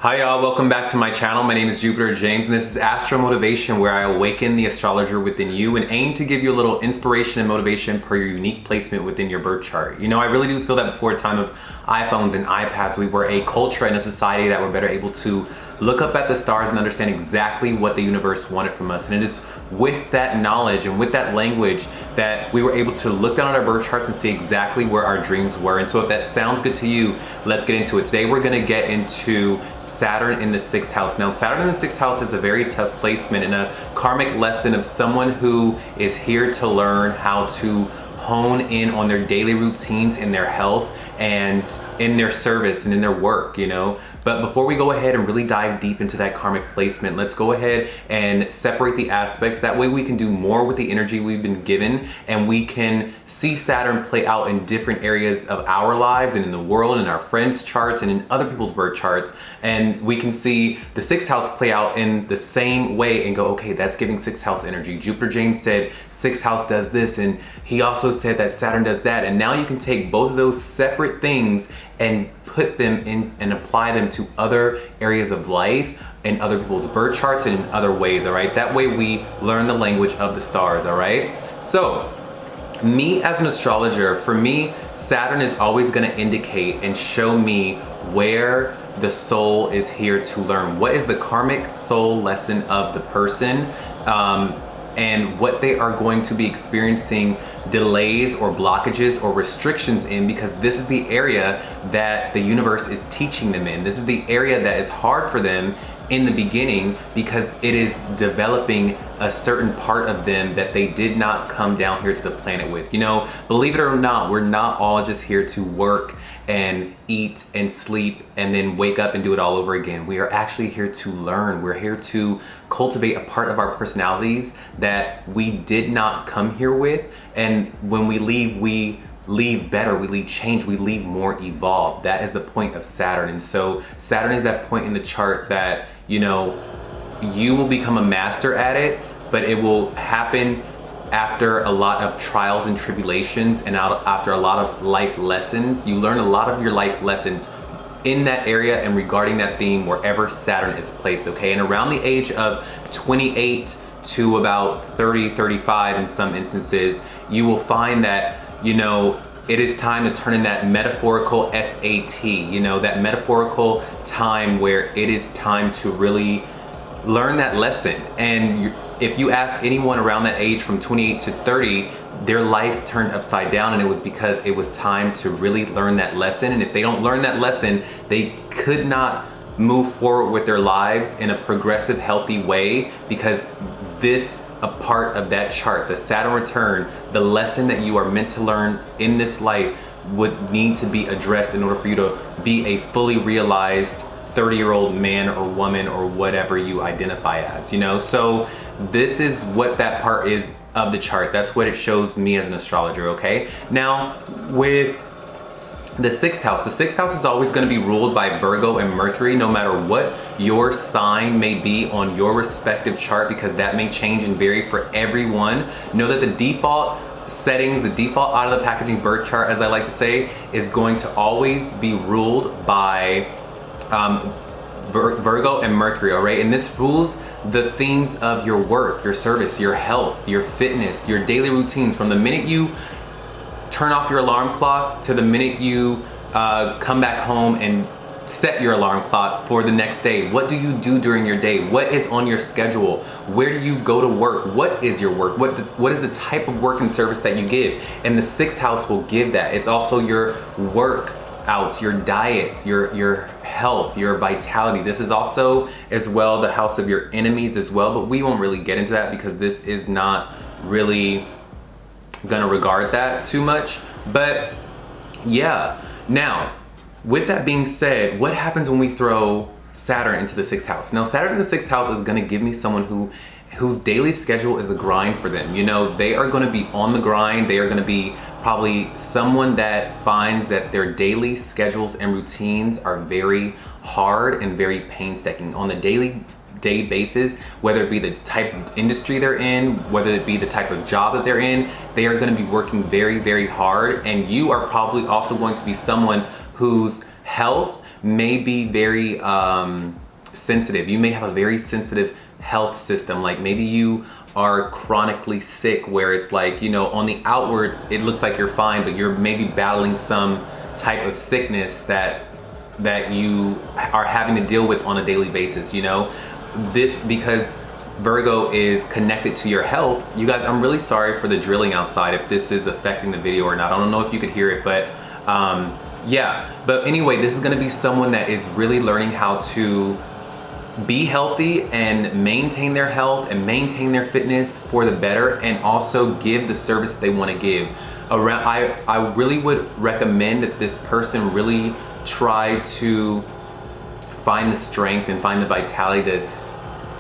Hi y'all, welcome back to my channel. My name is JupiterJames and this is AstroMotivation, where I awaken the astrologer within you and aim to give you a little inspiration and motivation per your unique placement within your birth chart. You know, I really do feel that before a time of iPhones and iPads, we were a culture and a society that were better able to look up at the stars and understand exactly what the universe wanted from us. And it is with that knowledge and with that language that we were able to look down at our birth charts and see exactly where our dreams were. And so if that sounds good to you, let's get into it. Today we're gonna get into Saturn in the 6th house. Now, Saturn in the 6th house is a very tough placement and a karmic lesson of someone who is here to learn how to hone in on their daily routines, in their health, and in their service and in their work, you know. But before we go ahead and really dive deep into that karmic placement, let's go ahead and separate the aspects. That way we can do more with the energy we've been given, and we can see Saturn play out in different areas of our lives and in the world, and our friends' charts and in other people's birth charts. And we can see the 6th house play out in the same way and go, okay, that's giving 6th house energy. JupiterJames said 6th house does this, and he also said that Saturn does that. And now you can take both of those separate things and put them in and apply them to other areas of life and other people's birth charts and in other ways, all right? That way we learn the language of the stars, all right? So, me as an astrologer, for me, Saturn is always gonna indicate and show me where the soul is here to learn. What is the karmic soul lesson of the person? And what they are going to be experiencing delays or blockages or restrictions in, because this is the area that the universe is teaching them in. This is the area that is hard for them in the beginning because it is developing a certain part of them that they did not come down here to the planet with. You know, believe it or not, we're not all just here to work and eat and sleep and then wake up and do it all over again. We are actually here to learn. We're here to cultivate a part of our personalities that we did not come here with. And when we leave better, we leave change, we leave more evolved. That is the point of Saturn. And so Saturn is that point in the chart that, you know, you will become a master at it, but it will happen after a lot of trials and tribulations and after a lot of life lessons. You learn a lot of your life lessons in that area and regarding that theme wherever Saturn is placed, okay? And around the age of 28 to about 30, 35 in some instances, you will find that, you know, it is time to turn in that metaphorical SAT, you know, that metaphorical time where it is time to really learn that lesson. And if you ask anyone around that age from 28 to 30, their life turned upside down, and it was because it was time to really learn that lesson. And if they don't learn that lesson, they could not move forward with their lives in a progressive, healthy way, because this a part of that chart, the Saturn return, the lesson that you are meant to learn in this life would need to be addressed in order for you to be a fully realized 30-year-old man or woman or whatever you identify as, you know? So this is what that part is of the chart. That's what it shows me as an astrologer, okay? Now, with the 6th house is always going to be ruled by Virgo and Mercury, no matter what your sign may be on your respective chart, because that may change and vary for everyone. Know that the default settings, the default out of the packaging birth chart, as I like to say, is going to always be ruled by Virgo and Mercury, all right? And this rules the themes of your work, your service, your health, your fitness, your daily routines, from the minute you turn off your alarm clock to the minute you come back home and set your alarm clock for the next day. What do you do during your day? What is on your schedule? Where do you go to work? What is your work? What is the type of work and service that you give? And the 6th house will give that. It's also your workouts, your diets, your health, your vitality. This is also as well the house of your enemies as well, but we won't really get into that because this is not really gonna regard that too much. But yeah, now with that being said, what happens when we throw Saturn into the 6th house? Now, Saturn in the 6th house is gonna give me someone whose daily schedule is a grind for them. You know, they are gonna be on the grind. They are gonna be probably someone that finds that their daily schedules and routines are very hard and very painstaking on the daily day basis, whether it be the type of industry they're in, whether it be the type of job that they're in. They are going to be working very, very hard, and you are probably also going to be someone whose health may be very sensitive. You may have a very sensitive health system. Like maybe you are chronically sick where it's like, you know, on the outward it looks like you're fine, but you're maybe battling some type of sickness that you are having to deal with on a daily basis, you know. This, because Virgo is connected to your health. You guys, I'm really sorry for the drilling outside if this is affecting the video or not. I don't know if you could hear it, but yeah. But anyway, this is gonna be someone that is really learning how to be healthy and maintain their health and maintain their fitness for the better, and also give the service that they want to give. I really would recommend that this person really try to find the strength and find the vitality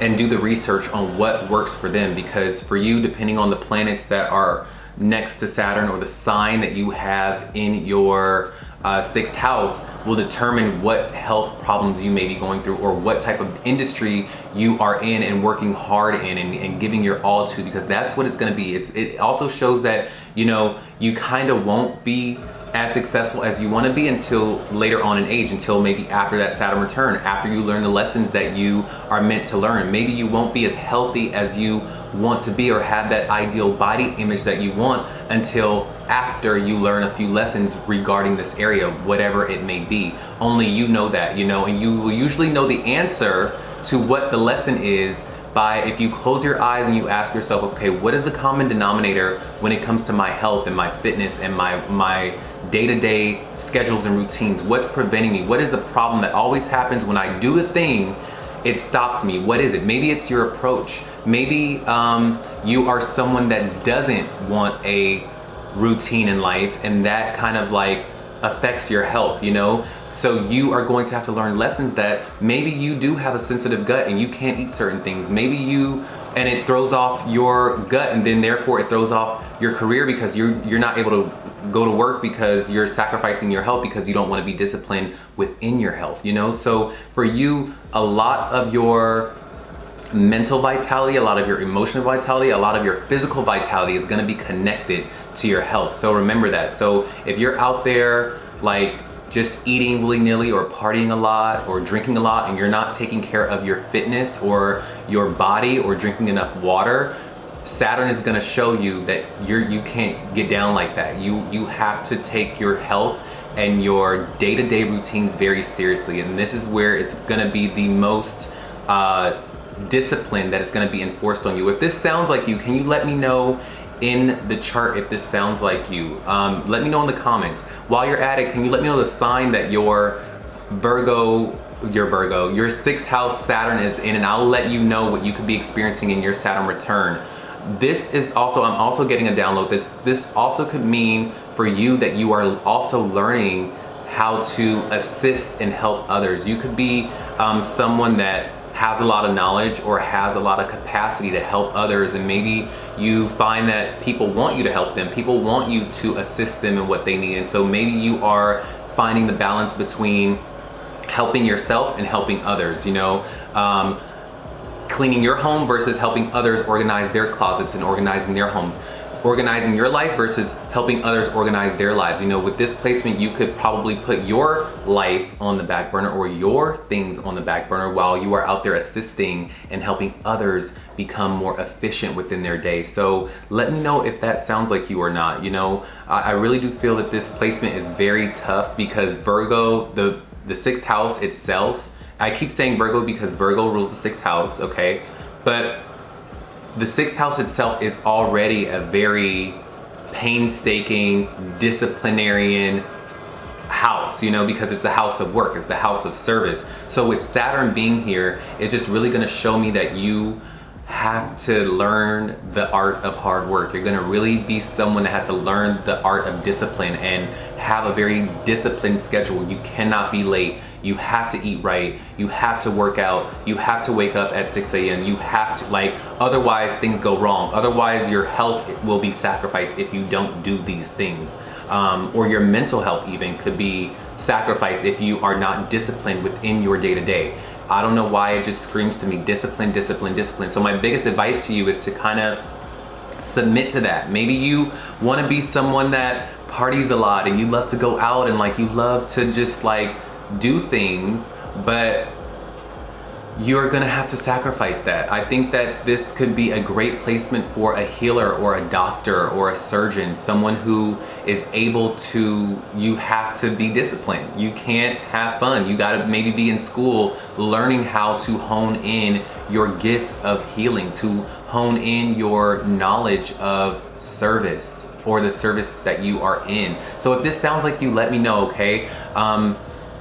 and do the research on what works for them, because for you, depending on the planets that are next to Saturn or the sign that you have in your sixth house will determine what health problems you may be going through, or what type of industry you are in and working hard in and giving your all to, because that's what it's going to be. It also shows that, you know, you kind of won't be as successful as you want to be until later on in age, until maybe after that Saturn return, after you learn the lessons that you are meant to learn. Maybe you won't be as healthy as you want to be or have that ideal body image that you want until after you learn a few lessons regarding this area, whatever it may be. Only you know that, you know, and you will usually know the answer to what the lesson is by, if you close your eyes and you ask yourself, okay, what is the common denominator when it comes to my health and my fitness and my day-to-day schedules and routines? What's preventing me? What is the problem that always happens when I do the thing? It stops me. What is it? Maybe it's your approach. Maybe you are someone that doesn't want a routine in life, and that kind of like affects your health, you know? So you are going to have to learn lessons that maybe you do have a sensitive gut and you can't eat certain things. Maybe and it throws off your gut, and then therefore it throws off your career because you're not able to go to work because you're sacrificing your health because you don't want to be disciplined within your health, you know? So for you, a lot of your mental vitality, a lot of your emotional vitality, a lot of your physical vitality is going to be connected to your health. So remember that. So if you're out there like just eating willy-nilly or partying a lot or drinking a lot, and you're not taking care of your fitness or your body or drinking enough water, Saturn is going to show you that you can't get down like that. You have to take your health and your day-to-day routines very seriously, and this is where it's going to be the most discipline that is going to be enforced on you. If this sounds like you, can you let me know in the chart if this sounds like you? Let me know in the comments. While you're at it, can you let me know the sign that your sixth house Saturn is in, and I'll let you know what you could be experiencing in your Saturn return. This is also, I'm also getting a download. This also could mean for you that you are also learning how to assist and help others. You could be someone that has a lot of knowledge or has a lot of capacity to help others, and maybe you find that people want you to help them. People want you to assist them in what they need, and so maybe you are finding the balance between helping yourself and helping others, you know? Cleaning your home versus helping others organize their closets and organizing their homes. Organizing your life versus helping others organize their lives. You know, with this placement, you could probably put your life on the back burner or your things on the back burner while you are out there assisting and helping others become more efficient within their day. So let me know if that sounds like you or not. You know, I really do feel that this placement is very tough because Virgo, the sixth house itself, I keep saying Virgo because Virgo rules the sixth house, okay? But the sixth house itself is already a very painstaking, disciplinarian house, you know, because it's the house of work, it's the house of service. So with Saturn being here, it's just really gonna show me that you have to learn the art of hard work. You're gonna really be someone that has to learn the art of discipline and have a very disciplined schedule. You cannot be late. You have to eat right. You have to work out. You have to wake up at 6 a.m. You have to, like, otherwise things go wrong. Otherwise your health will be sacrificed if you don't do these things. Or your mental health even could be sacrificed if you are not disciplined within your day-to-day. I don't know why it just screams to me discipline, discipline, discipline. So my biggest advice to you is to kind of submit to that. Maybe you want to be someone that parties a lot and you love to go out and like you love to just like do things, but you're gonna have to sacrifice that. I think that this could be a great placement for a healer or a doctor or a surgeon, someone who is able to, you have to be disciplined. You can't have fun. You gotta maybe be in school learning how to hone in your gifts of healing, to hone in your knowledge of service or the service that you are in. So if this sounds like you, let me know, okay?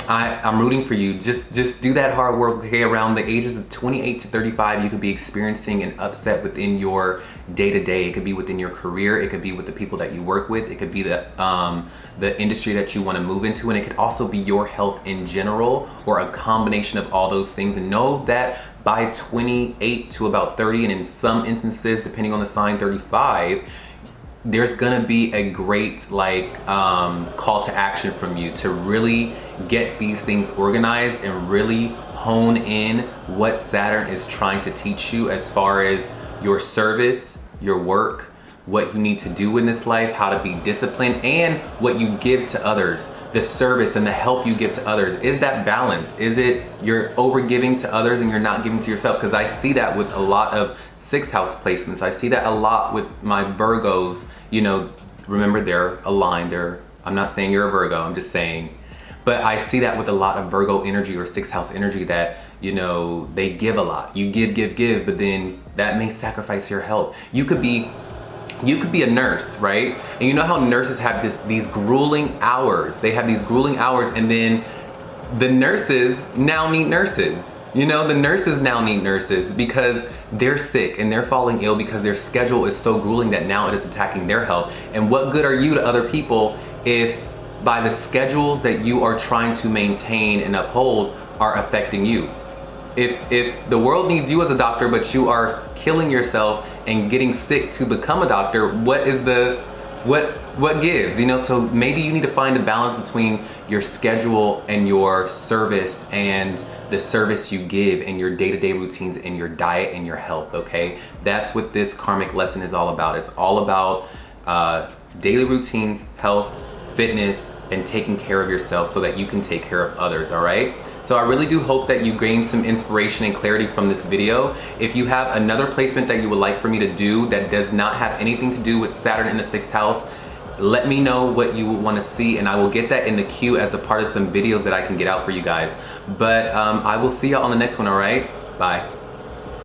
I'm rooting for you. Just do that hard work, okay? Around the ages of 28 to 35, you could be experiencing an upset within your day-to-day. It could be within your career. It could be with the people that you work with. It could be the industry that you want to move into, and it could also be your health in general, or a combination of all those things. And know that by 28 to about 30, and in some instances, depending on the sign, 35, there's gonna be a great call to action from you to really get these things organized and really hone in what Saturn is trying to teach you as far as your service, your work, what you need to do in this life, how to be disciplined, and what you give to others, the service and the help you give to others. Is that balanced? Is it you're over giving to others and you're not giving to yourself? Because I see that with a lot of 6th house placements. I see that a lot with my Virgos. You know, remember, they're aligned. I'm not saying you're a Virgo, I'm just saying, but I see that with a lot of Virgo energy or 6th house energy, that, you know, they give a lot. You give, but then that may sacrifice your health. You could be a nurse, right? And you know how nurses have these grueling hours. They have these grueling hours, and then the nurses now need nurses. You know, the nurses now need nurses because they're sick and they're falling ill because their schedule is so grueling that now it is attacking their health. And what good are you to other people if by the schedules that you are trying to maintain and uphold are affecting you? If the world needs you as a doctor, but you are killing yourself and getting sick to become a doctor, what gives, you know? So maybe you need to find a balance between your schedule and your service, and the service you give, and your day-to-day routines, and your diet and your health, okay? That's what this karmic lesson is all about. It's all about daily routines, health, fitness, and taking care of yourself so that you can take care of others, all right? So I really do hope that you gained some inspiration and clarity from this video. If you have another placement that you would like for me to do that does not have anything to do with Saturn in the 6th house, let me know what you would want to see, and I will get that in the queue as a part of some videos that I can get out for you guys. But I will see y'all on the next one, all right? Bye.